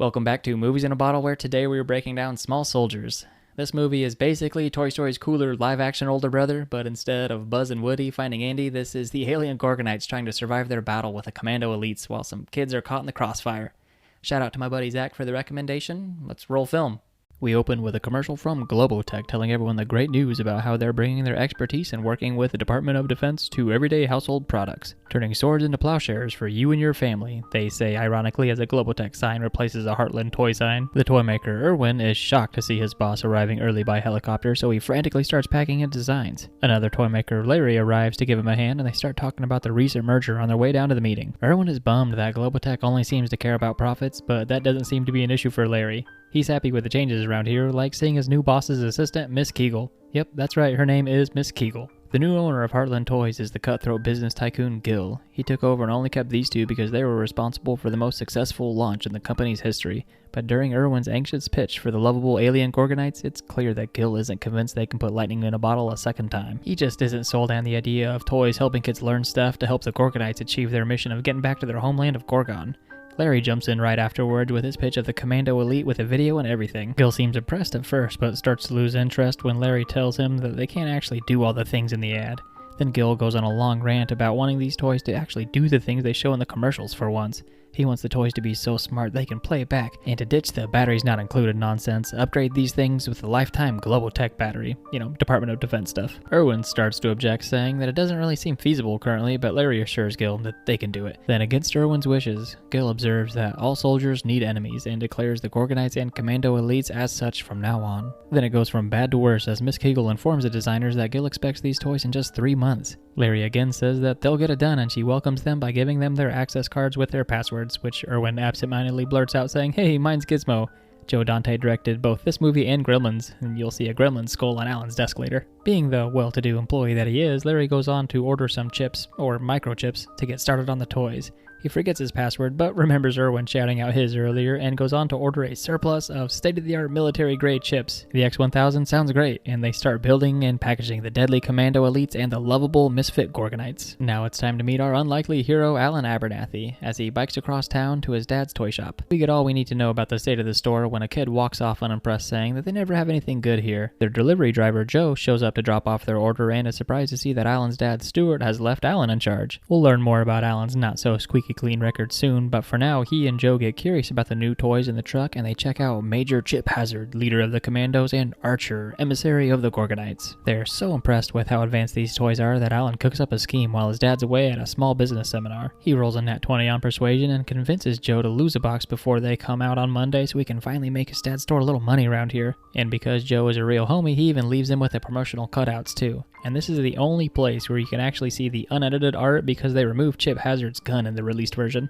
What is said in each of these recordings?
Welcome back to Movies in a Bottle, where today we are breaking down Small Soldiers. This movie is basically Toy Story's cooler live-action older brother, but instead of Buzz and Woody finding Andy, this is the alien Gorgonites trying to survive their battle with the Commando Elites while some kids are caught in the crossfire. Shout out to my buddy Zach for the recommendation. Let's roll film. We open with a commercial from Globotech telling everyone the great news about how they're bringing their expertise and working with the Department of Defense to everyday household products, turning swords into plowshares for you and your family, they say ironically as a Globotech sign replaces a Heartland toy sign. The toy maker, Erwin, is shocked to see his boss arriving early by helicopter, so he frantically starts packing his designs. Another toy maker, Larry, arrives to give him a hand, and they start talking about the recent merger on their way down to the meeting. Erwin is bummed that Globotech only seems to care about profits, but that doesn't seem to be an issue for Larry. He's happy with the changes around here, like seeing his new boss's assistant, Miss Kegel. Yep, that's right, her name is Miss Kegel. The new owner of Heartland Toys is the cutthroat business tycoon Gil. He took over and only kept these two because they were responsible for the most successful launch in the company's history. But during Erwin's anxious pitch for the lovable alien Gorgonites, it's clear that Gil isn't convinced they can put lightning in a bottle a second time. He just isn't sold on the idea of toys helping kids learn stuff to help the Gorgonites achieve their mission of getting back to their homeland of Gorgon. Larry jumps in right afterwards with his pitch of the Commando Elite with a video and everything. Gil seems impressed at first, but starts to lose interest when Larry tells him that they can't actually do all the things in the ad. Then Gil goes on a long rant about wanting these toys to actually do the things they show in the commercials for once. He wants the toys to be so smart they can play back, and to ditch the batteries not included nonsense, upgrade these things with a lifetime Globotech battery. Department of Defense stuff. Erwin starts to object, saying that it doesn't really seem feasible currently, but Larry assures Gil that they can do it. Then, against Erwin's wishes, Gil observes that all soldiers need enemies and declares the Gorgonites and Commando Elites as such from now on. Then it goes from bad to worse as Miss Kegel informs the designers that Gil expects these toys in just 3 months. Larry again says that they'll get it done, and she welcomes them by giving them their access cards with their passwords, which Erwin absentmindedly blurts out saying, "Hey, mine's Gizmo." Joe Dante directed both this movie and Gremlins, and you'll see a Gremlin skull on Alan's desk later. Being the well-to-do employee that he is, Larry goes on to order some chips, or microchips, to get started on the toys. He forgets his password, but remembers Erwin shouting out his earlier, and goes on to order a surplus of state-of-the-art military-grade chips. The X-1000 sounds great, and they start building and packaging the deadly Commando Elites and the lovable misfit Gorgonites. Now it's time to meet our unlikely hero, Alan Abernathy, as he bikes across town to his dad's toy shop. We get all we need to know about the state of the store when a kid walks off unimpressed, saying that they never have anything good here. Their delivery driver, Joe, shows up to drop off their order and is surprised to see that Alan's dad, Stuart, has left Alan in charge. We'll learn more about Alan's not-so-squeaky clean record soon, but for now, he and Joe get curious about the new toys in the truck, and they check out Major Chip Hazard, leader of the Commandos, and Archer, emissary of the Gorgonites. They're so impressed with how advanced these toys are that Alan cooks up a scheme while his dad's away at a small business seminar. He rolls a nat 20 on persuasion and convinces Joe to lose a box before they come out on Monday so he can finally make his dad's store a little money around here. And because Joe is a real homie, he even leaves him with the promotional cutouts too. And this is the only place where you can actually see the unedited art because they removed Chip Hazard's gun in the released version.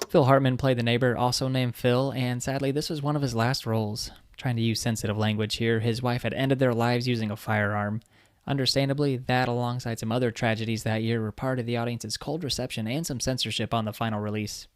Phil Hartman played the neighbor, also named Phil, and sadly this was one of his last roles. Trying to use sensitive language here, his wife had ended their lives using a firearm. Understandably, that alongside some other tragedies that year were part of the audience's cold reception and some censorship on the final release.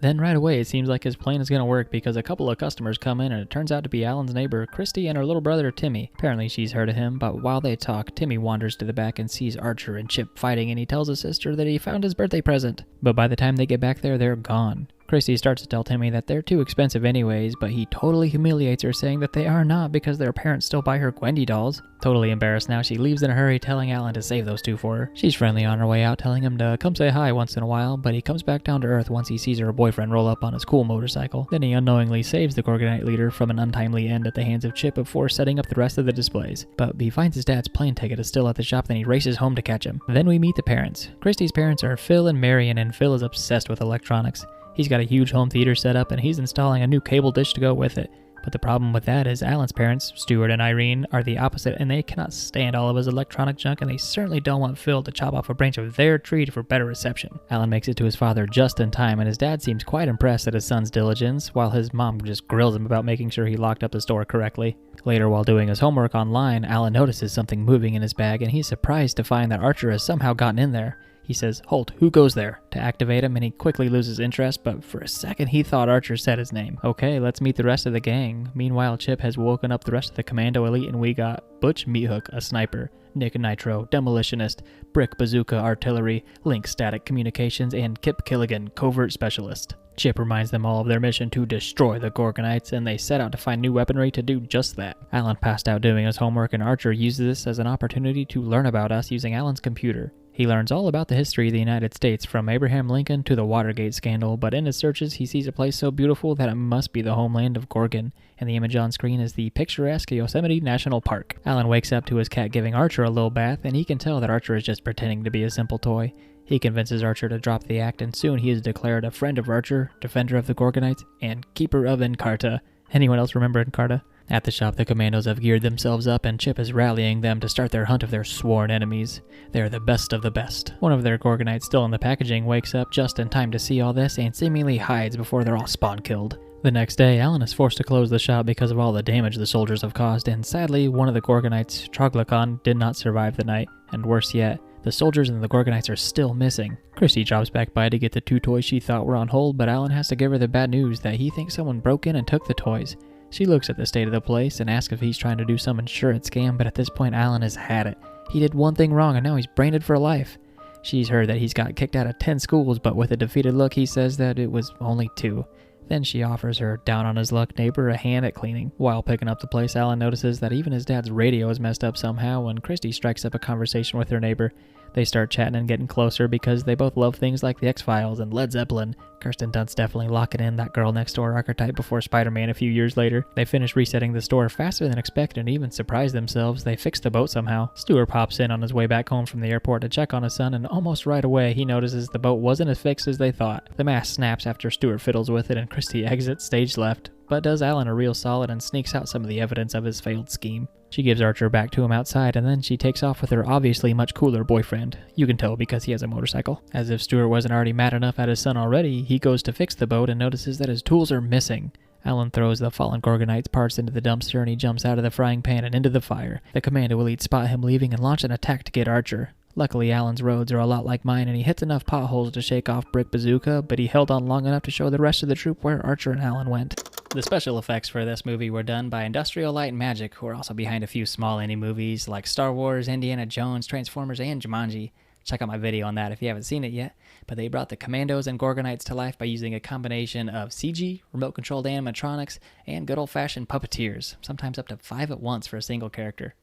Then right away it seems like his plan is going to work because a couple of customers come in and it turns out to be Alan's neighbor, Christy, and her little brother, Timmy. Apparently she's heard of him, but while they talk, Timmy wanders to the back and sees Archer and Chip fighting, and he tells his sister that he found his birthday present. But by the time they get back there, they're gone. Christy starts to tell Timmy that they're too expensive anyways, but he totally humiliates her, saying that they are not because their parents still buy her Gwendy dolls. Totally embarrassed now, she leaves in a hurry, telling Alan to save those two for her. She's friendly on her way out, telling him to come say hi once in a while, but he comes back down to earth once he sees her boyfriend roll up on his cool motorcycle. Then he unknowingly saves the Gorgonite leader from an untimely end at the hands of Chip before setting up the rest of the displays. But he finds his dad's plane ticket is still at the shop, then he races home to catch him. Then we meet the parents. Christy's parents are Phil and Marion, and Phil is obsessed with electronics. He's got a huge home theater set up and he's installing a new cable dish to go with it. But the problem with that is Alan's parents, Stuart and Irene, are the opposite, and they cannot stand all of his electronic junk, and they certainly don't want Phil to chop off a branch of their tree for better reception. Alan makes it to his father just in time, and his dad seems quite impressed at his son's diligence, while his mom just grills him about making sure he locked up the store correctly. Later, while doing his homework online, Alan notices something moving in his bag, and he's surprised to find that Archer has somehow gotten in there. He says, "Halt, who goes there?" to activate him, and he quickly loses interest, but for a second he thought Archer said his name. Okay, let's meet the rest of the gang. Meanwhile, Chip has woken up the rest of the Commando Elite, and we got Butch Meathook, a sniper, Nick Nitro, demolitionist, Brick Bazooka Artillery, Link Static Communications, and Kip Killigan, covert specialist. Chip reminds them all of their mission to destroy the Gorgonites, and they set out to find new weaponry to do just that. Alan passed out doing his homework, and Archer uses this as an opportunity to learn about us using Alan's computer. He learns all about the history of the United States, from Abraham Lincoln to the Watergate scandal, but in his searches he sees a place so beautiful that it must be the homeland of Gorgon, and the image on screen is the picturesque Yosemite National Park. Alan wakes up to his cat giving Archer a little bath, and he can tell that Archer is just pretending to be a simple toy. He convinces Archer to drop the act, and soon he is declared a friend of Archer, defender of the Gorgonites, and keeper of Encarta. Anyone else remember Encarta? At the shop, the commandos have geared themselves up, and Chip is rallying them to start their hunt of their sworn enemies. They are the best of the best. One of their Gorgonites still in the packaging wakes up just in time to see all this and seemingly hides before they're all spawn killed. The next day, Alan is forced to close the shop because of all the damage the soldiers have caused, and sadly, one of the Gorgonites, Troglokon, did not survive the night, and worse yet, the soldiers and the Gorgonites are still missing. Christy drops back by to get the 2 toys she thought were on hold, but Alan has to give her the bad news that he thinks someone broke in and took the toys. She looks at the state of the place and asks if he's trying to do some insurance scam, but at this point Alan has had it. He did one thing wrong and now he's branded for life. She's heard that he's got kicked out of 10 schools, but with a defeated look he says that it was only 2. Then she offers her down-on-his-luck neighbor a hand at cleaning. While picking up the place, Alan notices that even his dad's radio is messed up somehow when Christy strikes up a conversation with her neighbor. They start chatting and getting closer because they both love things like the X-Files and Led Zeppelin. Kirsten Dunst definitely locking in that girl next door archetype before Spider-Man a few years later. They finish resetting the store faster than expected and even surprise themselves. They fix the boat somehow. Stuart pops in on his way back home from the airport to check on his son, and almost right away he notices the boat wasn't as fixed as they thought. The mast snaps after Stuart fiddles with it and Christy exits stage left, but does Alan a real solid and sneaks out some of the evidence of his failed scheme. She gives Archer back to him outside, and then she takes off with her obviously much cooler boyfriend. You can tell because he has a motorcycle. As if Stuart wasn't already mad enough at his son already, he goes to fix the boat and notices that his tools are missing. Alan throws the fallen Gorgonite's parts into the dumpster and he jumps out of the frying pan and into the fire. The Commando Elite spot him leaving and launch an attack to get Archer. Luckily, Alan's roads are a lot like mine and he hits enough potholes to shake off Brick Bazooka, but he held on long enough to show the rest of the troop where Archer and Alan went. The special effects for this movie were done by Industrial Light and Magic, who are also behind a few small indie movies like Star Wars, Indiana Jones, Transformers, and Jumanji. Check out my video on that if you haven't seen it yet. But they brought the Commandos and Gorgonites to life by using a combination of CG, remote-controlled animatronics, and good old-fashioned puppeteers, sometimes up to 5 at once for a single character.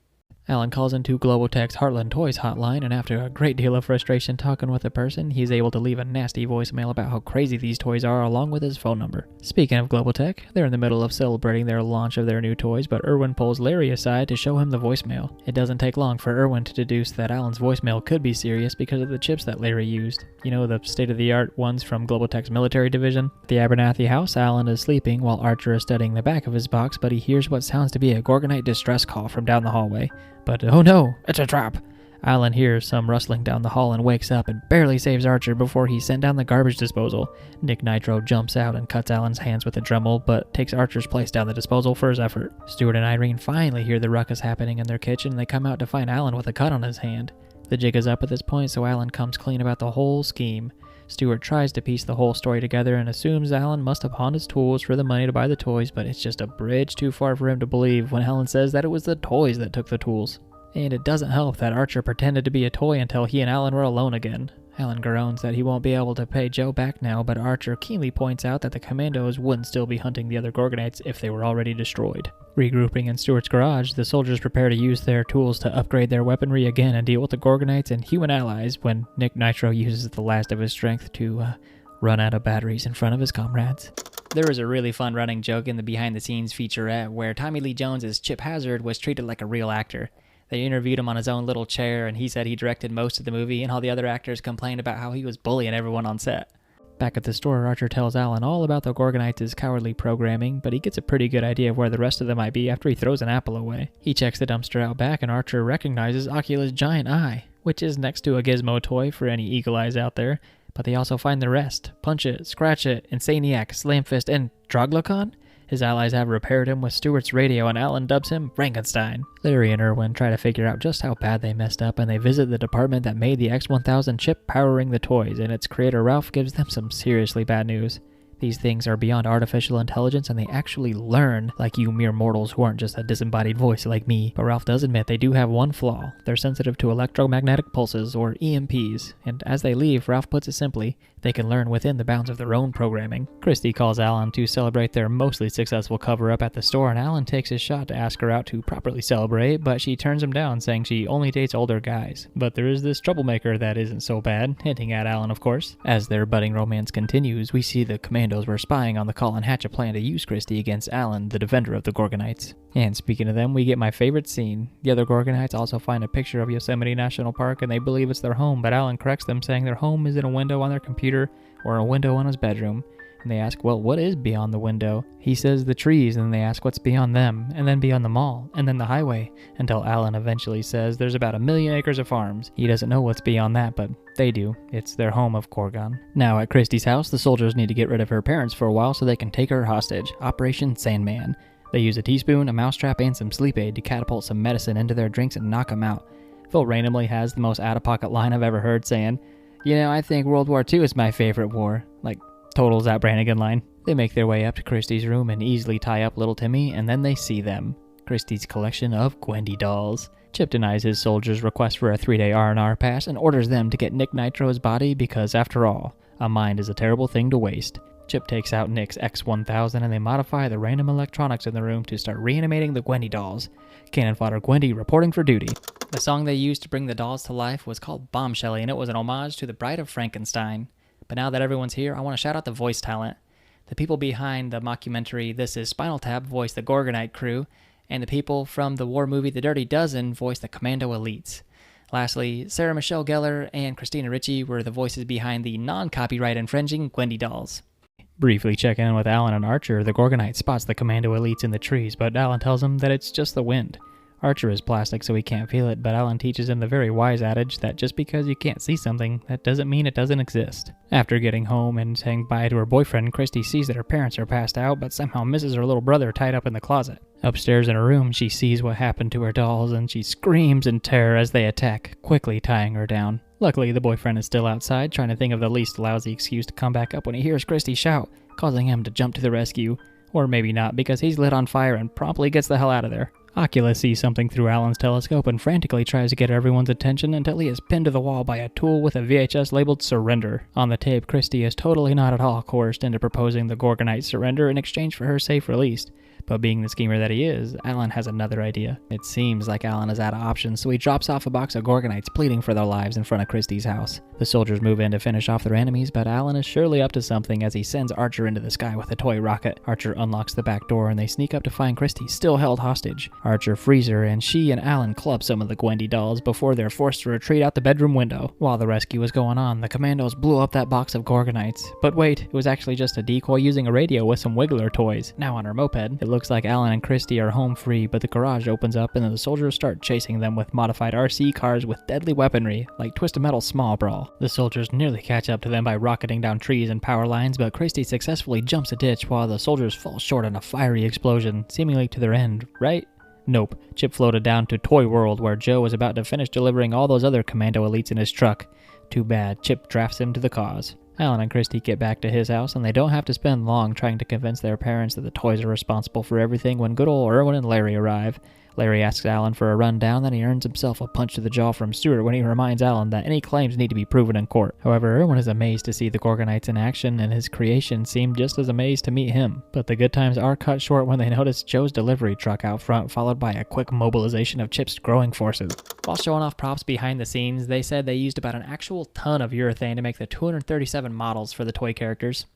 Alan calls into Globotech's Heartland Toys hotline, and after a great deal of frustration talking with a person, he's able to leave a nasty voicemail about how crazy these toys are along with his phone number. Speaking of Globotech, they're in the middle of celebrating their launch of their new toys, but Irwin pulls Larry aside to show him the voicemail. It doesn't take long for Irwin to deduce that Alan's voicemail could be serious because of the chips that Larry used. You know, the state-of-the-art ones from Globotech's military division? At the Abernathy house, Alan is sleeping while Archer is studying the back of his box, but he hears what sounds to be a Gorgonite distress call from down the hallway. But oh no, it's a trap! Alan hears some rustling down the hall and wakes up and barely saves Archer before he's sent down the garbage disposal. Nick Nitro jumps out and cuts Alan's hands with a Dremel, but takes Archer's place down the disposal for his effort. Stuart and Irene finally hear the ruckus happening in their kitchen and they come out to find Alan with a cut on his hand. The jig is up at this point, so Alan comes clean about the whole scheme. Stuart tries to piece the whole story together and assumes Alan must have pawned his tools for the money to buy the toys, but it's just a bridge too far for him to believe when Alan says that it was the toys that took the tools. And it doesn't help that Archer pretended to be a toy until he and Alan were alone again. Alan groans that he won't be able to pay Joe back now, but Archer keenly points out that the Commandos wouldn't still be hunting the other Gorgonites if they were already destroyed. Regrouping in Stuart's garage, the soldiers prepare to use their tools to upgrade their weaponry again and deal with the Gorgonites and human allies when Nick Nitro uses the last of his strength to run out of batteries in front of his comrades. There was a really fun running joke in the behind-the-scenes featurette where Tommy Lee Jones as Chip Hazard was treated like a real actor. They interviewed him on his own little chair, and he said he directed most of the movie, and all the other actors complained about how he was bullying everyone on set. Back at the store, Archer tells Alan all about the Gorgonites' cowardly programming, but he gets a pretty good idea of where the rest of them might be after he throws an apple away. He checks the dumpster out back, and Archer recognizes Ocula's giant eye, which is next to a Gizmo toy for any eagle eyes out there, but they also find the rest. Punch It, Scratch It, Insaniac, Slamfist, and Troglokon? His allies have repaired him with Stuart's radio, and Alan dubs him Frankenstein. Larry and Irwin try to figure out just how bad they messed up, and they visit the department that made the X-1000 chip powering the toys, and its creator Ralph gives them some seriously bad news. These things are beyond artificial intelligence, and they actually learn like you mere mortals who aren't just a disembodied voice like me. But Ralph does admit they do have one flaw. They're sensitive to electromagnetic pulses, or EMPs, and as they leave, Ralph puts it simply, they can learn within the bounds of their own programming. Christy calls Alan to celebrate their mostly successful cover-up at the store, and Alan takes his shot to ask her out to properly celebrate, but she turns him down, saying she only dates older guys. But there is this troublemaker that isn't so bad, hinting at Alan, of course. As their budding romance continues, we see the Commandos were spying on the call and hatch a plan to use Christy against Alan, the defender of the Gorgonites. And speaking of them, we get my favorite scene. The other Gorgonites also find a picture of Yosemite National Park, and they believe it's their home, but Alan corrects them, saying their home is in a window on their computer or a window on his bedroom. And they ask, well, what is beyond the window? He says the trees, and they ask what's beyond them, and then beyond the mall, and then the highway, until Alan eventually says there's about 1 million acres of farms. He doesn't know what's beyond that, but they do. It's their home of Gorgon. Now at Christie's house, the soldiers need to get rid of her parents for a while so they can take her hostage. Operation Sandman. They use a teaspoon, a mousetrap, and some sleep aid to catapult some medicine into their drinks and knock them out. Phil randomly has the most out-of-pocket line I've ever heard, saying, "You know, I think World War II is my favorite war." Like, total Zap Brannigan line. They make their way up to Christie's room and easily tie up little Timmy, and then they see them. Christie's collection of Gwendy dolls. Chip denies his soldiers' request for a 3-day R&R pass and orders them to get Nick Nitro's body because, after all, a mind is a terrible thing to waste. Chip takes out Nick's X-1000 and they modify the random electronics in the room to start reanimating the Gwendy dolls. Cannon Fodder Gwendy reporting for duty. The song they used to bring the dolls to life was called Bombshelly, and it was an homage to the Bride of Frankenstein. But now that everyone's here, I want to shout out the voice talent. The people behind the mockumentary This Is Spinal Tap voiced the Gorgonite crew, and the people from the war movie The Dirty Dozen voiced the Commando Elites. Lastly, Sarah Michelle Gellar and Christina Ricci were the voices behind the non-copyright infringing Gwendy dolls. Briefly checking in with Alan and Archer, the Gorgonite spots the Commando Elites in the trees, but Alan tells him that it's just the wind. Archer is plastic so he can't feel it, but Alan teaches him the very wise adage that just because you can't see something, that doesn't mean it doesn't exist. After getting home and saying bye to her boyfriend, Christy sees that her parents are passed out, but somehow misses her little brother tied up in the closet. Upstairs in her room, she sees what happened to her dolls, and she screams in terror as they attack, quickly tying her down. Luckily, the boyfriend is still outside, trying to think of the least lousy excuse to come back up when he hears Christy shout, causing him to jump to the rescue. Or maybe not, because he's lit on fire and promptly gets the hell out of there. Oculus sees something through Alan's telescope and frantically tries to get everyone's attention until he is pinned to the wall by a tool with a VHS labeled Surrender. On the tape, Christy is totally not at all coerced into proposing the Gorgonite surrender in exchange for her safe release. But being the schemer that he is, Alan has another idea. It seems like Alan is out of options, so he drops off a box of Gorgonites pleading for their lives in front of Christie's house. The soldiers move in to finish off their enemies, but Alan is surely up to something as he sends Archer into the sky with a toy rocket. Archer unlocks the back door and they sneak up to find Christy still held hostage. Archer frees her and she and Alan club some of the Gwendy dolls before they're forced to retreat out the bedroom window. While the rescue was going on, the Commandos blew up that box of Gorgonites. But wait, it was actually just a decoy using a radio with some Wiggler toys. Now on her moped, it looks like Alan and Christy are home free, but the garage opens up and the soldiers start chasing them with modified RC cars with deadly weaponry, like Twisted Metal Small Brawl. The soldiers nearly catch up to them by rocketing down trees and power lines, but Christy successfully jumps a ditch while the soldiers fall short in a fiery explosion, seemingly to their end, right? Nope. Chip floated down to Toy World, where Joe was about to finish delivering all those other Commando Elites in his truck. Too bad. Chip drafts him to the cause. Alan and Christy get back to his house, and they don't have to spend long trying to convince their parents that the toys are responsible for everything when good old Irwin and Larry arrive. Larry asks Alan for a rundown, then he earns himself a punch to the jaw from Stewart when he reminds Alan that any claims need to be proven in court. However, Irwin is amazed to see the Gorgonites in action, and his creation seemed just as amazed to meet him. But the good times are cut short when they notice Joe's delivery truck out front, followed by a quick mobilization of Chip's growing forces. While showing off props behind the scenes, they said they used about an actual ton of urethane to make the 237 models for the toy characters.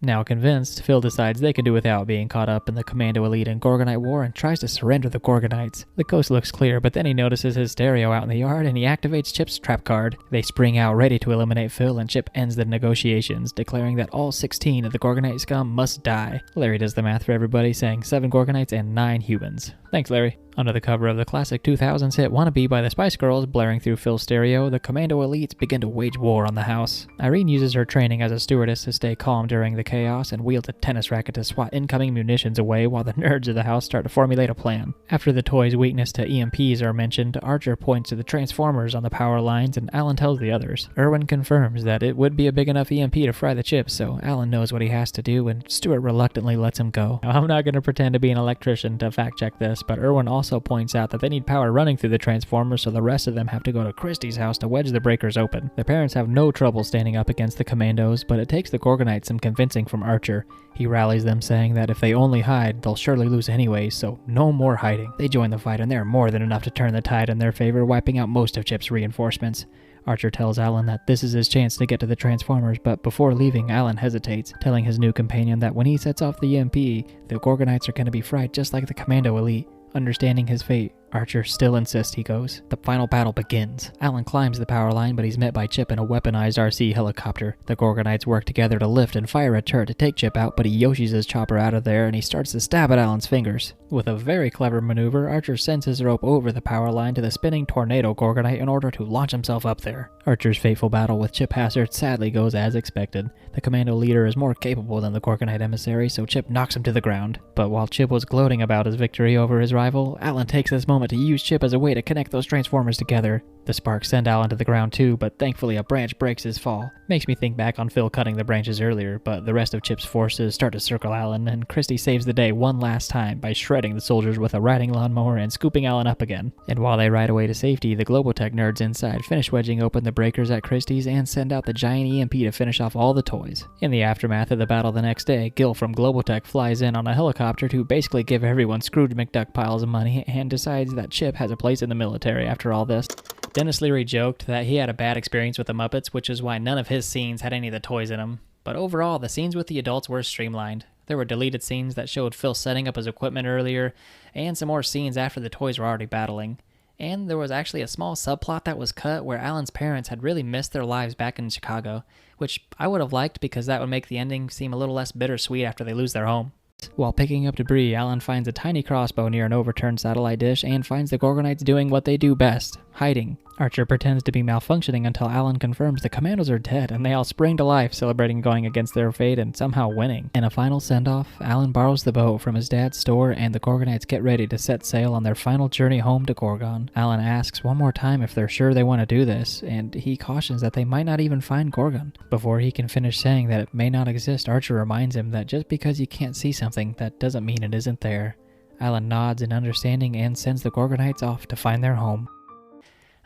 Now convinced, Phil decides they can do without being caught up in the Commando Elite and Gorgonite war and tries to surrender the Gorgonites. The coast looks clear, but then he notices his stereo out in the yard and he activates Chip's trap card. They spring out ready to eliminate Phil, and Chip ends the negotiations, declaring that all 16 of the Gorgonite scum must die. Larry does the math for everybody, saying 7 Gorgonites and 9 humans. Thanks, Larry. Under the cover of the classic 2000s hit Wannabe by the Spice Girls blaring through Phil's stereo, the Commando Elites begin to wage war on the house. Irene uses her training as a stewardess to stay calm during the chaos and wields a tennis racket to swat incoming munitions away while the nerds of the house start to formulate a plan. After the toys' weakness to EMPs are mentioned, Archer points to the transformers on the power lines and Alan tells the others. Irwin confirms that it would be a big enough EMP to fry the chips, so Alan knows what he has to do and Stewart reluctantly lets him go. Now, I'm not going to pretend to be an electrician to fact check this, but Irwin also also points out that they need power running through the transformers, so the rest of them have to go to Christie's house to wedge the breakers open. Their parents have no trouble standing up against the Commandos, but it takes the Gorgonites some convincing from Archer. He rallies them, saying that if they only hide, they'll surely lose anyway, so no more hiding. They join the fight, and they're more than enough to turn the tide in their favor, wiping out most of Chip's reinforcements. Archer tells Alan that this is his chance to get to the Transformers, but before leaving, Alan hesitates, telling his new companion that when he sets off the EMP, the Gorgonites are going to be fried just like the Commando Elite. Understanding his fate, Archer still insists he goes. The final battle begins. Alan climbs the power line, but he's met by Chip in a weaponized RC helicopter. The Gorgonites work together to lift and fire a turret to take Chip out, but he Yoshis his chopper out of there and he starts to stab at Alan's fingers. With a very clever maneuver, Archer sends his rope over the power line to the spinning tornado Gorgonite in order to launch himself up there. Archer's fateful battle with Chip Hazard sadly goes as expected. The Commando leader is more capable than the Gorgonite emissary, so Chip knocks him to the ground. But while Chip was gloating about his victory over his rival, Alan takes this moment to use Chip as a way to connect those Transformers together. The sparks send Alan to the ground too, but thankfully a branch breaks his fall. Makes me think back on Phil cutting the branches earlier, but the rest of Chip's forces start to circle Alan, and Christie saves the day one last time by shredding the soldiers with a riding lawnmower and scooping Alan up again. And while they ride away to safety, the Globotech nerds inside finish wedging open the breakers at Christie's and send out the giant EMP to finish off all the toys. In the aftermath of the battle the next day, Gil from Globotech flies in on a helicopter to basically give everyone Scrooge McDuck piles of money and decides that Chip has a place in the military after all this. Dennis Leary joked that he had a bad experience with the Muppets, which is why none of his scenes had any of the toys in them. But overall, the scenes with the adults were streamlined. There were deleted scenes that showed Phil setting up his equipment earlier, and some more scenes after the toys were already battling. And there was actually a small subplot that was cut where Alan's parents had really missed their lives back in Chicago, which I would have liked because that would make the ending seem a little less bittersweet after they lose their home. While picking up debris, Alan finds a tiny crossbow near an overturned satellite dish and finds the Gorgonites doing what they do best, hiding. Archer pretends to be malfunctioning until Alan confirms the Commandos are dead and they all spring to life, celebrating going against their fate and somehow winning. In a final send-off, Alan borrows the boat from his dad's store and the Gorgonites get ready to set sail on their final journey home to Gorgon. Alan asks one more time if they're sure they want to do this, and he cautions that they might not even find Gorgon. Before he can finish saying that it may not exist, Archer reminds him that just because you can't see something, that doesn't mean it isn't there. Alan nods in understanding and sends the Gorgonites off to find their home.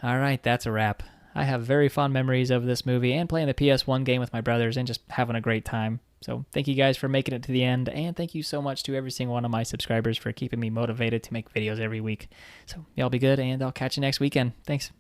Alright, that's a wrap. I have very fond memories of this movie and playing the PS1 game with my brothers and just having a great time. So thank you guys for making it to the end, and thank you so much to every single one of my subscribers for keeping me motivated to make videos every week. So y'all be good, and I'll catch you next weekend. Thanks.